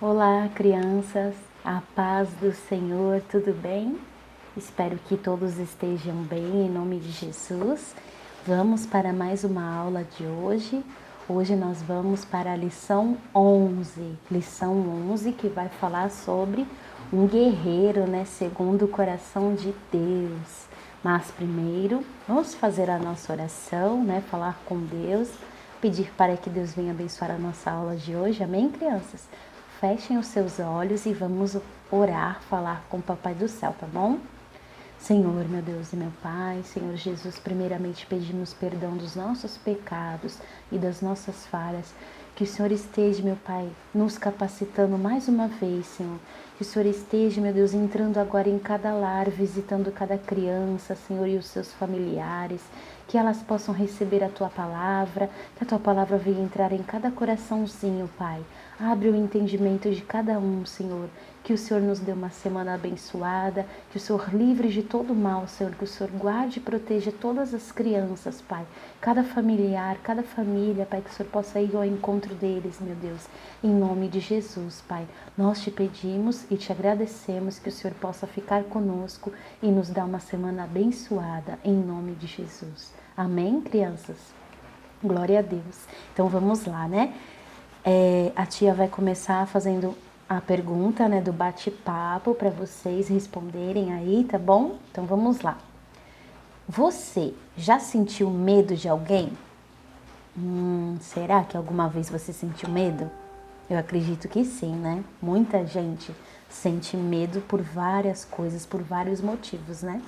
Olá, crianças, a paz do Senhor, tudo bem? Espero que todos estejam bem, em nome de Jesus. Vamos para mais uma aula de hoje. Hoje nós vamos para a lição 11, que vai falar sobre um guerreiro, segundo o coração de Deus. Mas primeiro, vamos fazer a nossa oração, falar com Deus, pedir para que Deus venha abençoar a nossa aula de hoje. Amém, crianças? Fechem os seus olhos e vamos orar, falar com o Papai do Céu, tá bom? Senhor, meu Deus e meu Pai, Senhor Jesus, primeiramente pedimos perdão dos nossos pecados e das nossas falhas. Que o Senhor esteja, meu Pai, nos capacitando mais uma vez, Senhor. Que o Senhor esteja, meu Deus, entrando agora em cada lar, visitando cada criança, Senhor, e os seus familiares. Que elas possam receber a Tua palavra, que a Tua palavra venha entrar em cada coraçãozinho, Pai. Abre o entendimento de cada um, Senhor. Que o Senhor nos dê uma semana abençoada, que o Senhor livre de todo mal, Senhor, que o Senhor guarde e proteja todas as crianças, Pai, cada familiar, cada família, Pai, que o Senhor possa ir ao encontro deles, meu Deus, em nome de Jesus, Pai. Nós te pedimos e te agradecemos que o Senhor possa ficar conosco e nos dar uma semana abençoada, em nome de Jesus. Amém, crianças? Glória a Deus. Então vamos lá, a tia vai começar fazendo a pergunta, do bate-papo para vocês responderem aí, tá bom? Então vamos lá. Você já sentiu medo de alguém? Será que alguma vez você sentiu medo? Eu acredito que sim, né? Muita gente sente medo por várias coisas, por vários motivos, né?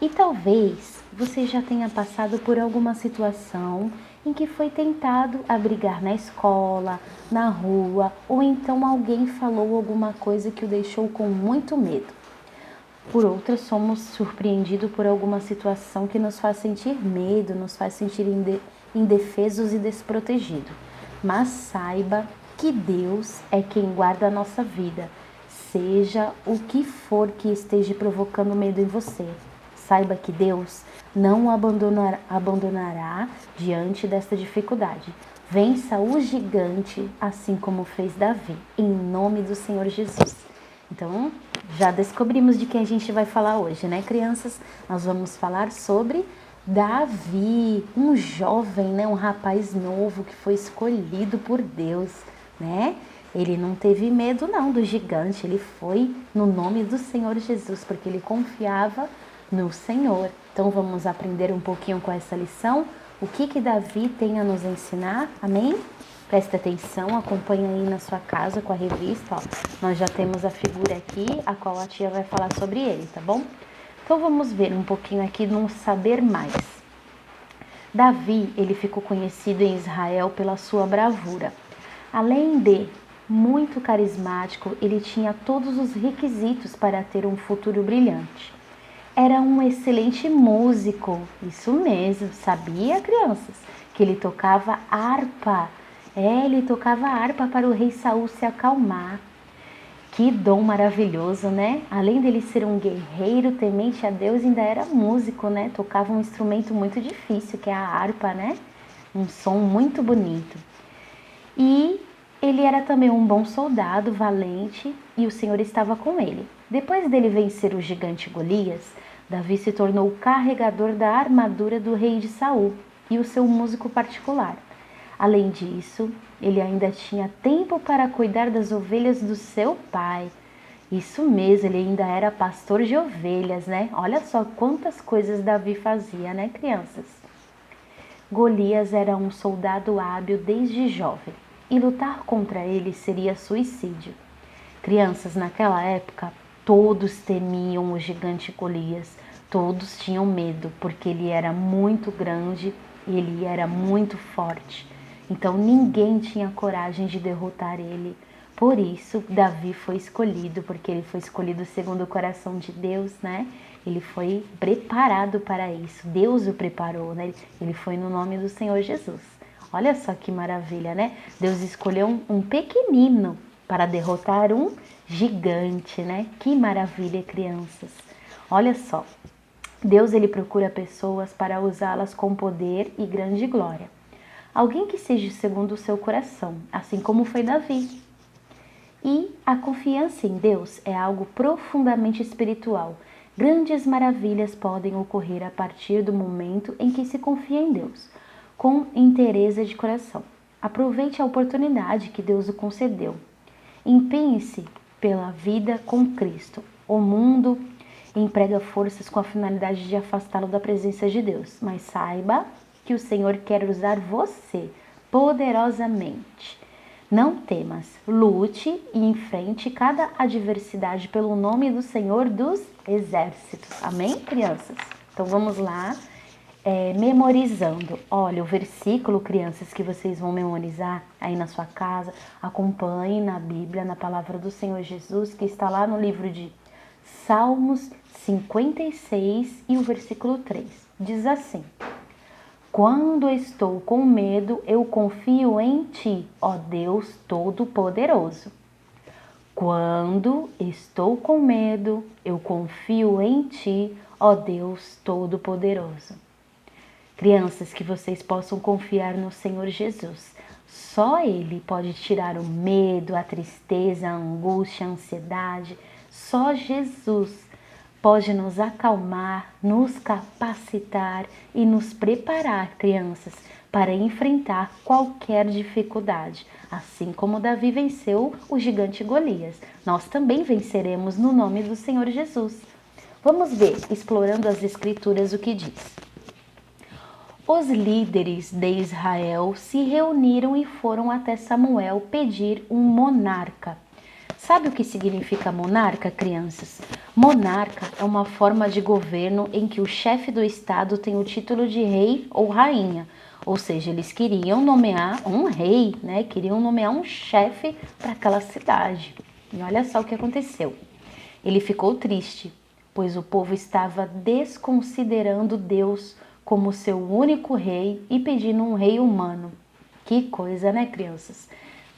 E talvez você já tenha passado por alguma situação em que foi tentado abrigar na escola, na rua, ou então alguém falou alguma coisa que o deixou com muito medo. Por outras, somos surpreendidos por alguma situação que nos faz sentir medo, nos faz sentir indefesos e desprotegidos. Mas saiba que Deus é quem guarda a nossa vida, seja o que for que esteja provocando medo em você. Saiba que Deus não o abandonará diante desta dificuldade. Vença o gigante, assim como fez Davi, em nome do Senhor Jesus. Então, já descobrimos de quem a gente vai falar hoje, né, crianças? Nós vamos falar sobre Davi, um jovem, um rapaz novo que foi escolhido por Deus, né? Ele não teve medo não do gigante, ele foi no nome do Senhor Jesus, porque ele confiava no Senhor. Então vamos aprender um pouquinho com essa lição, o que Davi tem a nos ensinar, amém? Presta atenção, acompanha aí na sua casa com a revista, ó. Nós já temos a figura aqui, a qual a tia vai falar sobre ele, tá bom? Então vamos ver um pouquinho aqui no saber mais. Davi, ele ficou conhecido em Israel pela sua bravura. Além de muito carismático, ele tinha todos os requisitos para ter um futuro brilhante. Era um excelente músico, isso mesmo, sabia, crianças? Que ele tocava harpa. Ele tocava harpa para o rei Saul se acalmar. Que dom maravilhoso, né? Além dele ser um guerreiro temente a Deus, ainda era músico, né? Tocava um instrumento muito difícil, que é a harpa, né? Um som muito bonito. E ele era também um bom soldado, valente, e o Senhor estava com ele. Depois dele vencer o gigante Golias, Davi se tornou o carregador da armadura do rei de Saul e o seu músico particular. Além disso, ele ainda tinha tempo para cuidar das ovelhas do seu pai. Isso mesmo, ele ainda era pastor de ovelhas, né? Olha só quantas coisas Davi fazia, né, crianças? Golias era um soldado hábil desde jovem, e lutar contra ele seria suicídio. Crianças, naquela época, todos temiam o gigante Golias, todos tinham medo, porque ele era muito grande e ele era muito forte. Então ninguém tinha coragem de derrotar ele. Por isso, Davi foi escolhido, porque ele foi escolhido segundo o coração de Deus, né? Ele foi preparado para isso. Deus o preparou, né? Ele foi no nome do Senhor Jesus. Olha só que maravilha, né? Deus escolheu um pequenino para derrotar um gigante, né? Que maravilha, crianças. Olha só. Deus, ele procura pessoas para usá-las com poder e grande glória. Alguém que seja segundo o seu coração, assim como foi Davi. E a confiança em Deus é algo profundamente espiritual. Grandes maravilhas podem ocorrer a partir do momento em que se confia em Deus, com inteireza de coração. Aproveite a oportunidade que Deus o concedeu. Empenhe-se pela vida com Cristo. O mundo emprega forças com a finalidade de afastá-lo da presença de Deus, mas saiba que o Senhor quer usar você poderosamente. Não temas, lute e enfrente cada adversidade pelo nome do Senhor dos Exércitos. Amém, crianças? Então vamos lá, memorizando. Olha, o versículo, crianças, que vocês vão memorizar aí na sua casa, acompanhe na Bíblia, na palavra do Senhor Jesus, que está lá no livro de Salmos 56 e o versículo 3. Diz assim: quando estou com medo, eu confio em Ti, ó Deus Todo-Poderoso. Quando estou com medo, eu confio em Ti, ó Deus Todo-Poderoso. Crianças, que vocês possam confiar no Senhor Jesus. Só Ele pode tirar o medo, a tristeza, a angústia, a ansiedade. Só Jesus pode nos acalmar, nos capacitar e nos preparar, crianças, para enfrentar qualquer dificuldade. Assim como Davi venceu o gigante Golias, nós também venceremos no nome do Senhor Jesus. Vamos ver, explorando as Escrituras, o que diz. Os líderes de Israel se reuniram e foram até Samuel pedir um monarca. Sabe o que significa monarca, crianças? Monarca é uma forma de governo em que o chefe do estado tem o título de rei ou rainha. Ou seja, eles queriam nomear um rei, né? Queriam nomear um chefe para aquela cidade. E olha só o que aconteceu. Ele ficou triste, pois o povo estava desconsiderando Deus como seu único rei e pedindo um rei humano. Que coisa, né, crianças?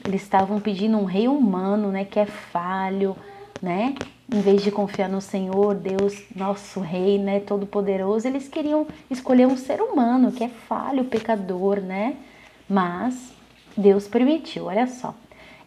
Eles estavam pedindo um rei humano, né, que é falho, né? Em vez de confiar no Senhor, Deus, nosso rei, né, todo-poderoso, eles queriam escolher um ser humano que é falho, pecador, né? Mas Deus permitiu, olha só.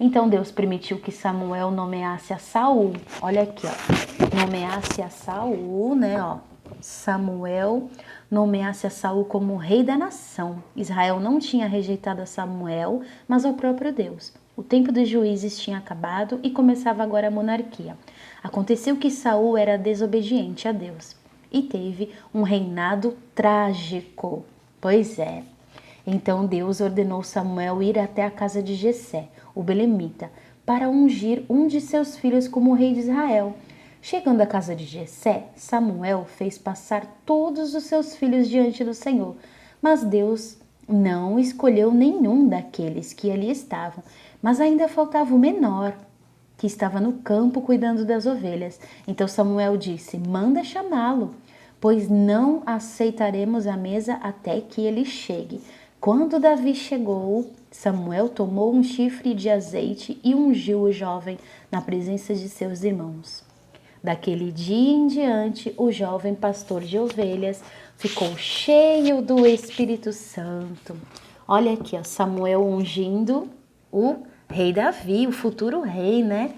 Então Deus permitiu que Samuel nomeasse a Saul. Olha aqui, ó. Nomeasse a Saul, né, ó. Samuel nomeasse a Saul como rei da nação. Israel não tinha rejeitado a Samuel, mas ao próprio Deus. O tempo dos juízes tinha acabado e começava agora a monarquia. Aconteceu que Saul era desobediente a Deus e teve um reinado trágico. Pois é. Então Deus ordenou Samuel ir até a casa de Jessé, o belemita, para ungir um de seus filhos como rei de Israel. Chegando à casa de Jessé, Samuel fez passar todos os seus filhos diante do Senhor, mas Deus não escolheu nenhum daqueles que ali estavam, mas ainda faltava o menor, que estava no campo cuidando das ovelhas. Então Samuel disse: manda chamá-lo, pois não aceitaremos a mesa até que ele chegue. Quando Davi chegou, Samuel tomou um chifre de azeite e ungiu o jovem na presença de seus irmãos. Daquele dia em diante, o jovem pastor de ovelhas ficou cheio do Espírito Santo. Olha aqui, ó, Samuel ungindo o rei Davi, o futuro rei, né?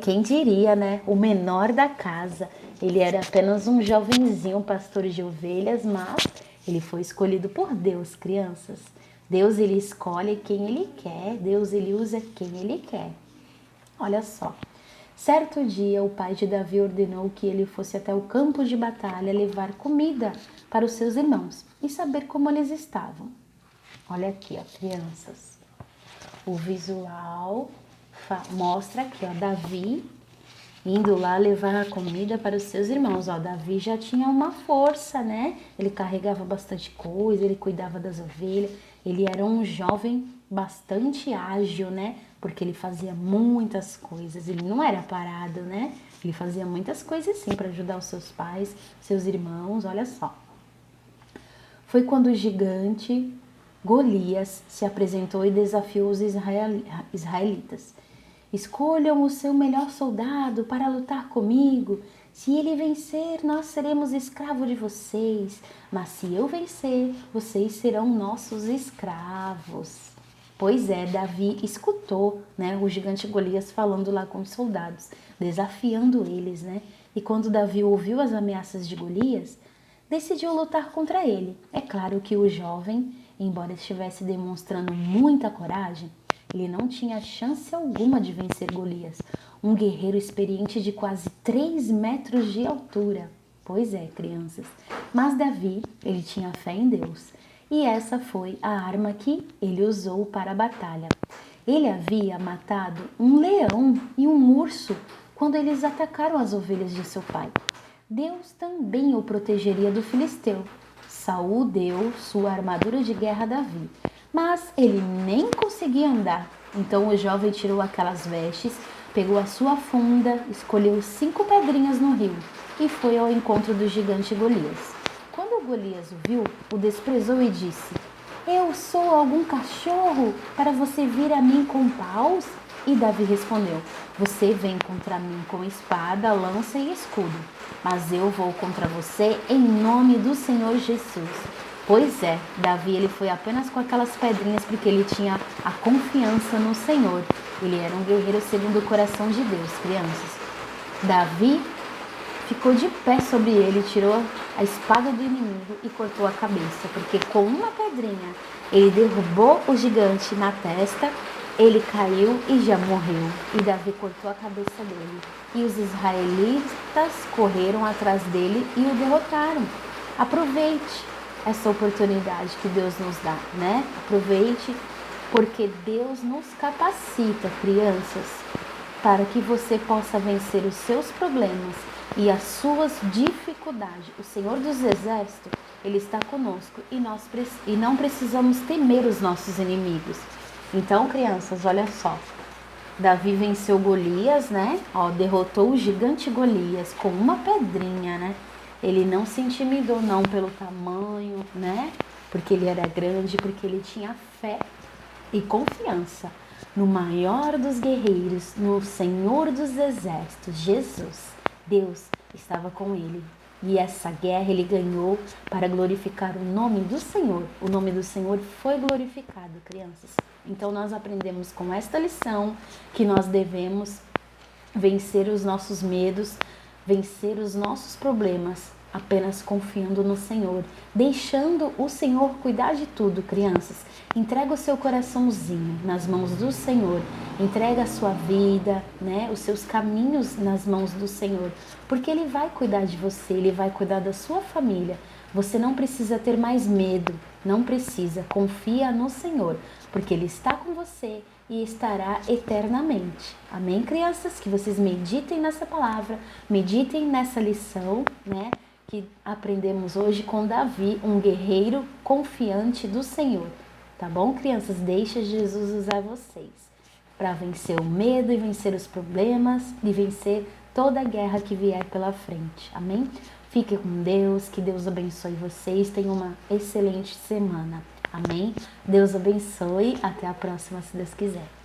Quem diria, né? O menor da casa. Ele era apenas um jovenzinho pastor de ovelhas, mas ele foi escolhido por Deus, crianças. Deus, ele escolhe quem ele quer. Deus, ele usa quem ele quer. Olha só. Certo dia, o pai de Davi ordenou que ele fosse até o campo de batalha levar comida para os seus irmãos e saber como eles estavam. Olha aqui, ó, crianças. O visual mostra aqui, ó, Davi indo lá levar a comida para os seus irmãos. Ó, Davi já tinha uma força, né? Ele carregava bastante coisa, ele cuidava das ovelhas. Ele era um jovem bastante ágil, né? Porque ele fazia muitas coisas. Ele não era parado, né? Ele fazia muitas coisas sim para ajudar os seus pais, seus irmãos. Olha só. Foi quando o gigante Golias se apresentou e desafiou os israelitas. Escolham o seu melhor soldado para lutar comigo. Se ele vencer, nós seremos escravos de vocês. Mas se eu vencer, vocês serão nossos escravos. Pois é, Davi escutou, né, o gigante Golias falando lá com os soldados, desafiando eles, né? E quando Davi ouviu as ameaças de Golias, decidiu lutar contra ele. É claro que o jovem, embora estivesse demonstrando muita coragem, ele não tinha chance alguma de vencer Golias, um guerreiro experiente de quase 3 metros de altura. Pois é, crianças. Mas Davi, ele tinha fé em Deus. E essa foi a arma que ele usou para a batalha. Ele havia matado um leão e um urso quando eles atacaram as ovelhas de seu pai. Deus também o protegeria do filisteu. Saul deu sua armadura de guerra a Davi, mas ele nem conseguia andar. Então o jovem tirou aquelas vestes, pegou a sua funda, escolheu 5 pedrinhas no rio e foi ao encontro do gigante Golias. Quando Golias o viu, o desprezou e disse: "Eu sou algum cachorro para você vir a mim com paus?" E Davi respondeu: "Você vem contra mim com espada, lança e escudo, mas eu vou contra você em nome do Senhor Jesus." Pois é, Davi ele foi apenas com aquelas pedrinhas porque ele tinha a confiança no Senhor. Ele era um guerreiro segundo o coração de Deus, crianças. Davi ficou de pé sobre ele, tirou a espada do inimigo e cortou a cabeça, porque com uma pedrinha ele derrubou o gigante na testa, ele caiu e já morreu. E Davi cortou a cabeça dele. E os israelitas correram atrás dele e o derrotaram. Aproveite essa oportunidade que Deus nos dá, né? Aproveite, porque Deus nos capacita, crianças, para que você possa vencer os seus problemas e as suas dificuldades. O Senhor dos Exércitos, Ele está conosco e não precisamos temer os nossos inimigos. Então, crianças, olha só. Davi venceu Golias, né? Derrotou o gigante Golias com uma pedrinha, né? Ele não se intimidou não pelo tamanho, né? Porque ele era grande, porque ele tinha fé e confiança no maior dos guerreiros, no Senhor dos Exércitos, Jesus. Deus estava com ele. E essa guerra ele ganhou para glorificar o nome do Senhor. O nome do Senhor foi glorificado, crianças. Então nós aprendemos com esta lição que nós devemos vencer os nossos medos, vencer os nossos problemas, apenas confiando no Senhor, deixando o Senhor cuidar de tudo, crianças. Entrega o seu coraçãozinho nas mãos do Senhor, entrega a sua vida, né, os seus caminhos nas mãos do Senhor, porque Ele vai cuidar de você, Ele vai cuidar da sua família. Você não precisa ter mais medo, não precisa, confia no Senhor, porque Ele está com você e estará eternamente. Amém, crianças? Que vocês meditem nessa palavra, meditem nessa lição, né? Que aprendemos hoje com Davi, um guerreiro confiante do Senhor. Tá bom, crianças? Deixa Jesus usar vocês para vencer o medo e vencer os problemas e vencer toda a guerra que vier pela frente. Amém? Fique com Deus, que Deus abençoe vocês. Tenham uma excelente semana. Amém? Deus abençoe. Até a próxima, se Deus quiser.